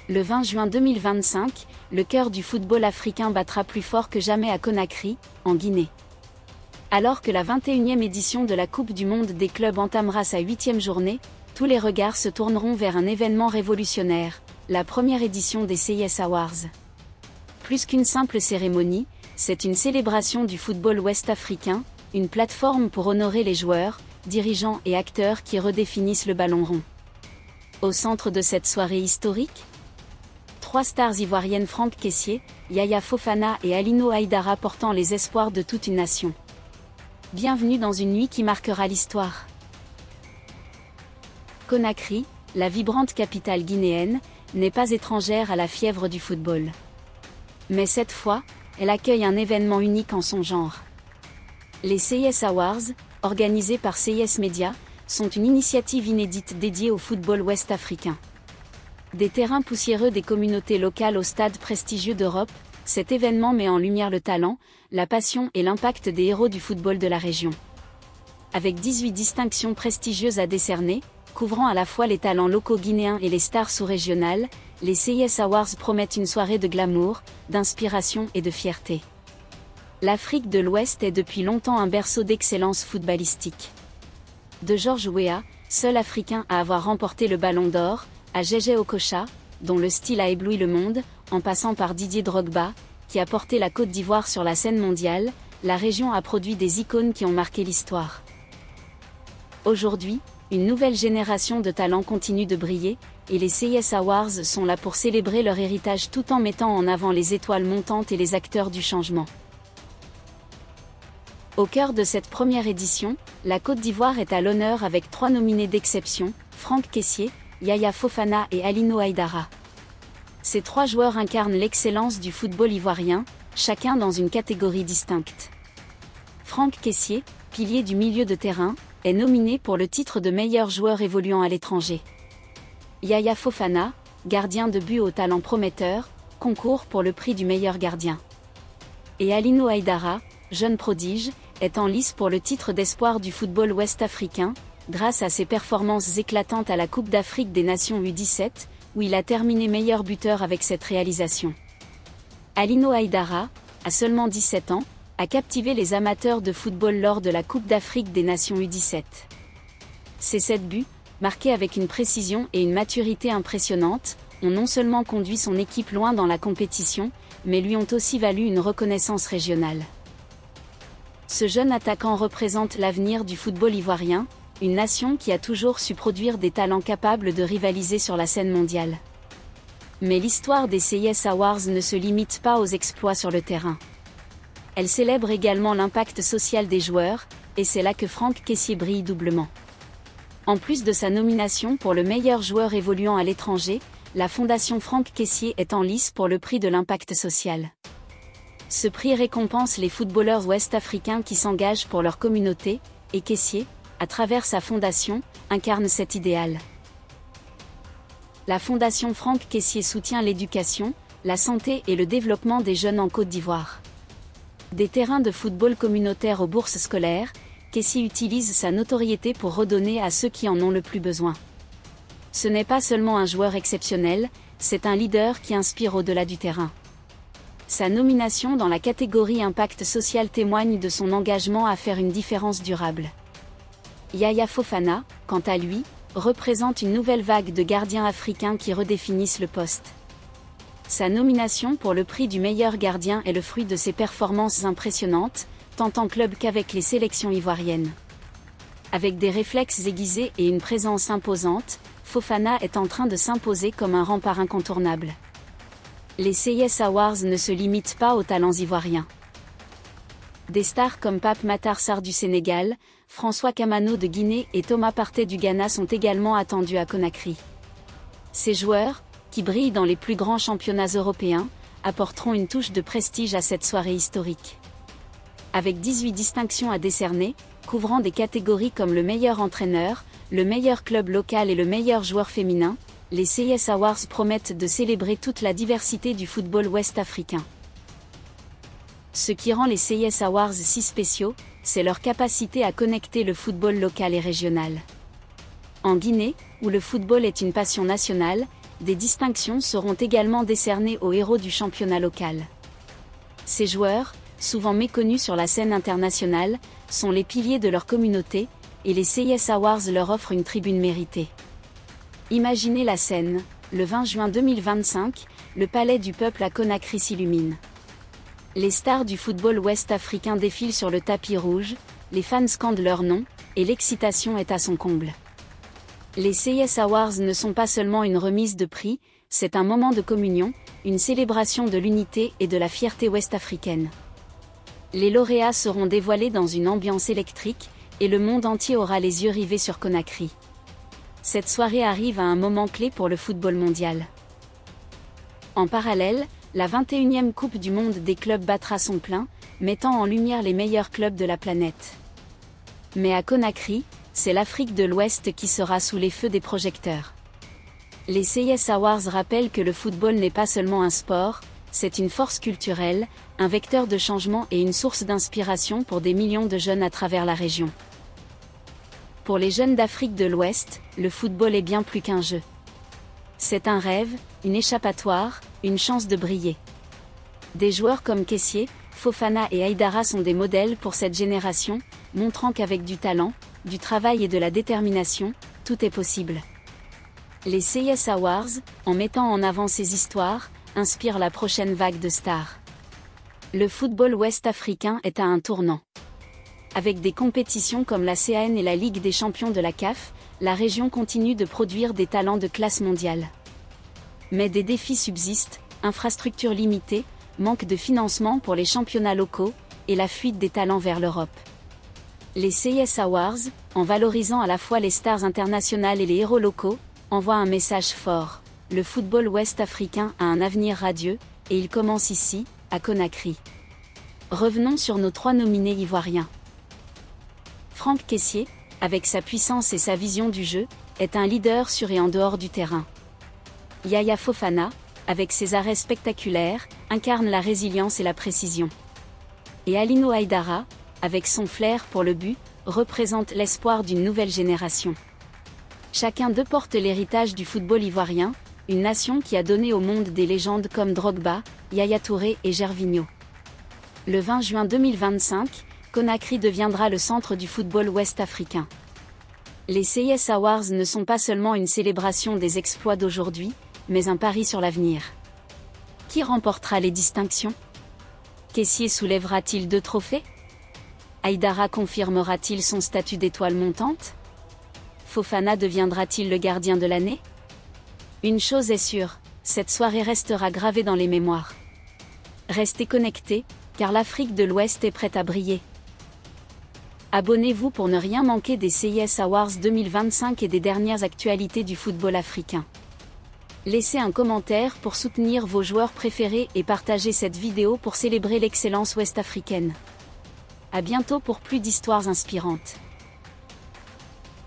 Le 20 juin 2025, le cœur du football africain battra plus fort que jamais à Conakry, en Guinée. Alors que la 21e édition de la Coupe du Monde des clubs entamera sa 8e journée, tous les regards se tourneront vers un événement révolutionnaire, la première édition des CIS Awards. Plus qu'une simple cérémonie, c'est une célébration du football ouest-africain, une plateforme pour honorer les joueurs, dirigeants et acteurs qui redéfinissent le ballon rond. Au centre de cette soirée historique, 3 stars ivoiriennes Franck Kessié, Yaya Fofana et Alino Haïdara portant les espoirs de toute une nation. Bienvenue dans une nuit qui marquera l'histoire. Conakry, la vibrante capitale guinéenne, n'est pas étrangère à la fièvre du football. Mais cette fois, elle accueille un événement unique en son genre. Les CIS Awards, organisés par CIS Media, sont une initiative inédite dédiée au football ouest-africain. Des terrains poussiéreux des communautés locales aux stades prestigieux d'Europe, cet événement met en lumière le talent, la passion et l'impact des héros du football de la région. Avec 18 distinctions prestigieuses à décerner, couvrant à la fois les talents locaux guinéens et les stars sous-régionales, les CIS Awards promettent une soirée de glamour, d'inspiration et de fierté. L'Afrique de l'Ouest est depuis longtemps un berceau d'excellence footballistique. De George Weah, seul Africain à avoir remporté le Ballon d'Or, à Jay Okocha, dont le style a ébloui le monde, en passant par Didier Drogba, qui a porté la Côte d'Ivoire sur la scène mondiale, la région a produit des icônes qui ont marqué l'histoire. Aujourd'hui, une nouvelle génération de talents continue de briller, et les CIS Awards sont là pour célébrer leur héritage tout en mettant en avant les étoiles montantes et les acteurs du changement. Au cœur de cette première édition, la Côte d'Ivoire est à l'honneur avec 3 nominés d'exception, Franck Kessié, Yaya Fofana et Alino Haïdara. Ces 3 joueurs incarnent l'excellence du football ivoirien, chacun dans une catégorie distincte. Franck Kessié, pilier du milieu de terrain, est nominé pour le titre de meilleur joueur évoluant à l'étranger. Yaya Fofana, gardien de but au talent prometteur, concourt pour le prix du meilleur gardien. Et Alino Haïdara, jeune prodige, est en lice pour le titre d'espoir du football ouest-africain, grâce à ses performances éclatantes à la Coupe d'Afrique des Nations U17, où il a terminé meilleur buteur avec cette réalisation. Alino Haïdara, à seulement 17 ans, a captivé les amateurs de football lors de la Coupe d'Afrique des Nations U17. Ses 7 buts, marqués avec une précision et une maturité impressionnantes, ont non seulement conduit son équipe loin dans la compétition, mais lui ont aussi valu une reconnaissance régionale. Ce jeune attaquant représente l'avenir du football ivoirien, une nation qui a toujours su produire des talents capables de rivaliser sur la scène mondiale. Mais l'histoire des CIS Awards ne se limite pas aux exploits sur le terrain. Elle célèbre également l'impact social des joueurs, et c'est là que Franck Kessié brille doublement. En plus de sa nomination pour le meilleur joueur évoluant à l'étranger, la Fondation Franck Kessié est en lice pour le prix de l'impact social. Ce prix récompense les footballeurs ouest-africains qui s'engagent pour leur communauté, et Kessié, à travers sa fondation, incarne cet idéal. La Fondation Franck Kessié soutient l'éducation, la santé et le développement des jeunes en Côte d'Ivoire. Des terrains de football communautaires aux bourses scolaires, Kessié utilise sa notoriété pour redonner à ceux qui en ont le plus besoin. Ce n'est pas seulement un joueur exceptionnel, c'est un leader qui inspire au-delà du terrain. Sa nomination dans la catégorie Impact social témoigne de son engagement à faire une différence durable. Yaya Fofana, quant à lui, représente une nouvelle vague de gardiens africains qui redéfinissent le poste. Sa nomination pour le prix du meilleur gardien est le fruit de ses performances impressionnantes, tant en club qu'avec les sélections ivoiriennes. Avec des réflexes aiguisés et une présence imposante, Fofana est en train de s'imposer comme un rempart incontournable. Les CIS Awards ne se limitent pas aux talents ivoiriens. Des stars comme Pape Matar Sarr du Sénégal, François Kamano de Guinée et Thomas Partey du Ghana sont également attendus à Conakry. Ces joueurs, qui brillent dans les plus grands championnats européens, apporteront une touche de prestige à cette soirée historique. Avec 18 distinctions à décerner, couvrant des catégories comme le meilleur entraîneur, le meilleur club local et le meilleur joueur féminin, les CIS Awards promettent de célébrer toute la diversité du football ouest-africain. Ce qui rend les CIS Awards si spéciaux, c'est leur capacité à connecter le football local et régional. En Guinée, où le football est une passion nationale, des distinctions seront également décernées aux héros du championnat local. Ces joueurs, souvent méconnus sur la scène internationale, sont les piliers de leur communauté, et les CIS Awards leur offrent une tribune méritée. Imaginez la scène, le 20 juin 2025, le palais du peuple à Conakry s'illumine. Les stars du football ouest-africain défilent sur le tapis rouge, les fans scandent leur nom, et l'excitation est à son comble. Les CIS Awards ne sont pas seulement une remise de prix, c'est un moment de communion, une célébration de l'unité et de la fierté ouest-africaine. Les lauréats seront dévoilés dans une ambiance électrique, et le monde entier aura les yeux rivés sur Conakry. Cette soirée arrive à un moment clé pour le football mondial. En parallèle, la 21e Coupe du Monde des clubs battra son plein, mettant en lumière les meilleurs clubs de la planète. Mais à Conakry, c'est l'Afrique de l'Ouest qui sera sous les feux des projecteurs. Les CIS Awards rappellent que le football n'est pas seulement un sport, c'est une force culturelle, un vecteur de changement et une source d'inspiration pour des millions de jeunes à travers la région. Pour les jeunes d'Afrique de l'Ouest, le football est bien plus qu'un jeu. C'est un rêve, une échappatoire, une chance de briller. Des joueurs comme Kessié, Fofana et Aïdara sont des modèles pour cette génération, montrant qu'avec du talent, du travail et de la détermination, tout est possible. Les CIS Awards, en mettant en avant ces histoires, inspirent la prochaine vague de stars. Le football ouest-africain est à un tournant. Avec des compétitions comme la CAN et la Ligue des champions de la CAF, la région continue de produire des talents de classe mondiale. Mais des défis subsistent, infrastructures limitées, manque de financement pour les championnats locaux, et la fuite des talents vers l'Europe. Les CIS Awards, en valorisant à la fois les stars internationales et les héros locaux, envoient un message fort. Le football ouest-africain a un avenir radieux, et il commence ici, à Conakry. Revenons sur nos 3 nominés ivoiriens. Franck Kessié, avec sa puissance et sa vision du jeu, est un leader sur et en dehors du terrain. Yaya Fofana, avec ses arrêts spectaculaires, incarne la résilience et la précision. Et Alino Aïdara, avec son flair pour le but, représente l'espoir d'une nouvelle génération. Chacun d'eux porte l'héritage du football ivoirien, une nation qui a donné au monde des légendes comme Drogba, Yaya Touré et Gervinho. Le 20 juin 2025, Conakry deviendra le centre du football ouest-africain. Les CIS Awards ne sont pas seulement une célébration des exploits d'aujourd'hui, mais un pari sur l'avenir. Qui remportera les distinctions? Kessié soulèvera-t-il 2 trophées? Aïdara confirmera-t-il son statut d'étoile montante? Fofana deviendra-t-il le gardien de l'année? Une chose est sûre, cette soirée restera gravée dans les mémoires. Restez connectés, car l'Afrique de l'Ouest est prête à briller. Abonnez-vous pour ne rien manquer des CIS Awards 2025 et des dernières actualités du football africain. Laissez un commentaire pour soutenir vos joueurs préférés et partagez cette vidéo pour célébrer l'excellence ouest-africaine. À bientôt pour plus d'histoires inspirantes.